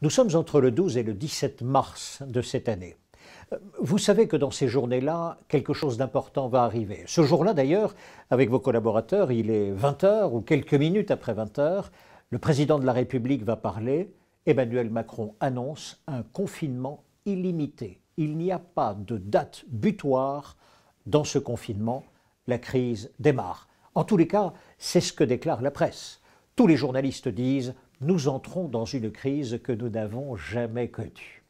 Nous sommes entre le 12 et le 17 mars de cette année. Vous savez que dans ces journées-là, quelque chose d'important va arriver. Ce jour-là d'ailleurs, avec vos collaborateurs, il est 20 h ou quelques minutes après 20 h, le président de la République va parler, Emmanuel Macron annonce un confinement illimité. Il n'y a pas de date butoir dans ce confinement, la crise démarre. En tous les cas, c'est ce que déclare la presse. Tous les journalistes disent « Nous entrons dans une crise que nous n'avons jamais connue ».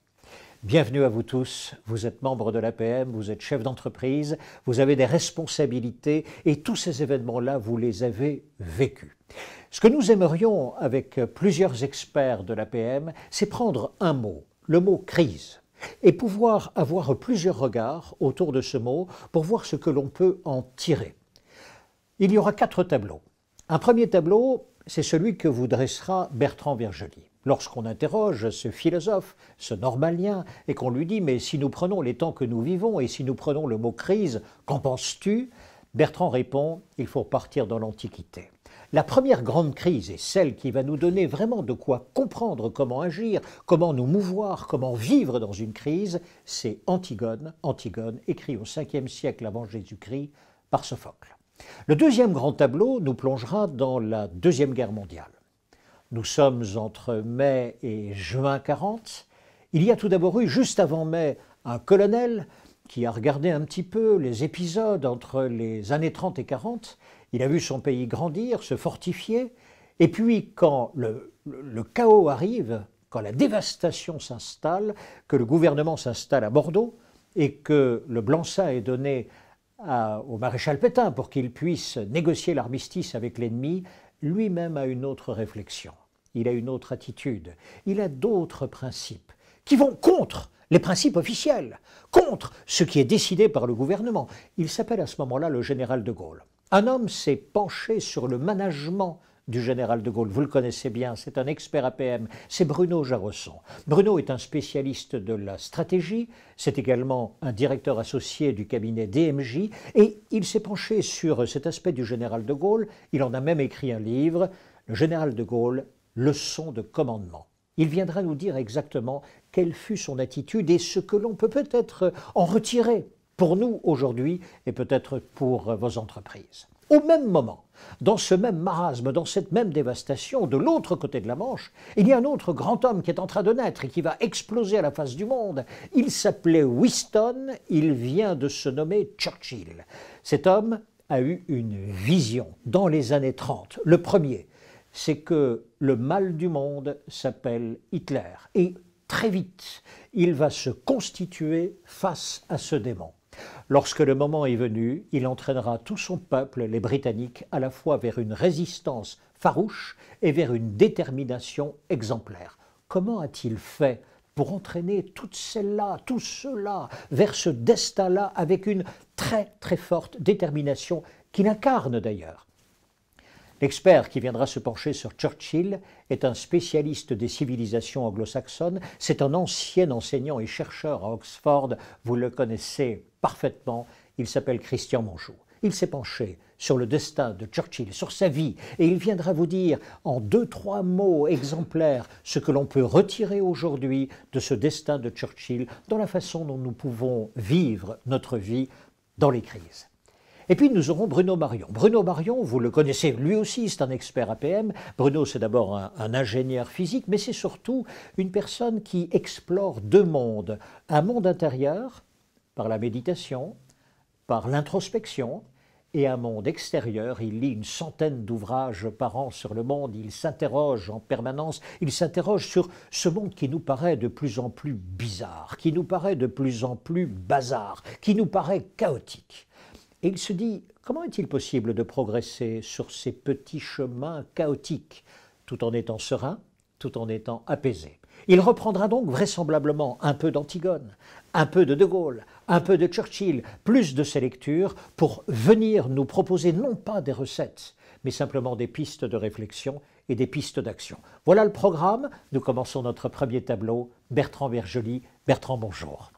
Bienvenue à vous tous, vous êtes membre de l'APM, vous êtes chef d'entreprise, vous avez des responsabilités et tous ces événements-là, vous les avez vécus. Ce que nous aimerions avec plusieurs experts de l'APM, c'est prendre un mot, le mot « crise », et pouvoir avoir plusieurs regards autour de ce mot pour voir ce que l'on peut en tirer. Il y aura 4 tableaux. Un premier tableau, c'est celui que vous dressera Bertrand Vergely. Lorsqu'on interroge ce philosophe, ce normalien, et qu'on lui dit « mais si nous prenons les temps que nous vivons et si nous prenons le mot « crise », qu'en penses-tu » Bertrand répond « il faut partir dans l'Antiquité ». La première grande crise, et celle qui va nous donner vraiment de quoi comprendre comment agir, comment nous mouvoir, comment vivre dans une crise, c'est Antigone, écrit au 5e siècle avant Jésus-Christ par Sophocle. Le deuxième grand tableau nous plongera dans la Deuxième Guerre mondiale. Nous sommes entre mai et juin 40. Il y a tout d'abord eu, juste avant mai, un colonel qui a regardé un petit peu les épisodes entre les années 30 et 40. Il a vu son pays grandir, se fortifier. Et puis, quand le chaos arrive, quand la dévastation s'installe, que le gouvernement s'installe à Bordeaux et que le blanc-seing est donné au maréchal Pétain pour qu'il puisse négocier l'armistice avec l'ennemi, lui-même a une autre réflexion, il a une autre attitude, il a d'autres principes qui vont contre les principes officiels, contre ce qui est décidé par le gouvernement. Il s'appelle à ce moment-là le général de Gaulle. Un homme s'est penché sur le management du général de Gaulle. Vous le connaissez bien, c'est un expert APM, c'est Bruno Jarosson. Bruno est un spécialiste de la stratégie, c'est également un directeur associé du cabinet DMJ, et il s'est penché sur cet aspect du général de Gaulle. Il en a même écrit un livre, Le général de Gaulle, leçon de commandement. Il viendra nous dire exactement quelle fut son attitude et ce que l'on peut peut-être en retirer pour nous aujourd'hui et peut-être pour vos entreprises. Au même moment, dans ce même marasme, dans cette même dévastation, de l'autre côté de la Manche, il y a un autre grand homme qui est en train de naître et qui va exploser à la face du monde. Il s'appelait Winston, il vient de se nommer Churchill. Cet homme a eu une vision dans les années 30. Le premier, c'est que le mal du monde s'appelle Hitler. Et très vite, il va se constituer face à ce démon. Lorsque le moment est venu, il entraînera tout son peuple, les Britanniques, à la fois vers une résistance farouche et vers une détermination exemplaire. Comment a-t-il fait pour entraîner toutes celles-là, tous ceux-là, vers ce destin-là avec une très très forte détermination qu'il incarne d'ailleurs? L'expert qui viendra se pencher sur Churchill est un spécialiste des civilisations anglo-saxonnes. C'est un ancien enseignant et chercheur à Oxford. Vous le connaissez parfaitement. Il s'appelle Christian Mongeau. Il s'est penché sur le destin de Churchill, sur sa vie, et il viendra vous dire en 2-3 mots exemplaires ce que l'on peut retirer aujourd'hui de ce destin de Churchill dans la façon dont nous pouvons vivre notre vie dans les crises. Et puis nous aurons Bruno Marion. Bruno Marion, vous le connaissez, lui aussi c'est un expert APM. Bruno c'est d'abord un ingénieur physique, mais c'est surtout une personne qui explore 2 mondes. Un monde intérieur, par la méditation, par l'introspection, et un monde extérieur. Il lit une centaine d'ouvrages par an sur le monde, il s'interroge en permanence, il s'interroge sur ce monde qui nous paraît de plus en plus bizarre, qui nous paraît de plus en plus bazar, qui nous paraît chaotique. Et il se dit, comment est-il possible de progresser sur ces petits chemins chaotiques, tout en étant serein, tout en étant apaisé? Il reprendra donc vraisemblablement un peu d'Antigone, un peu de Gaulle, un peu de Churchill, plus de ces lectures pour venir nous proposer non pas des recettes, mais simplement des pistes de réflexion et des pistes d'action. Voilà le programme. Nous commençons notre premier tableau. Bertrand Vergely. Bertrand, bonjour.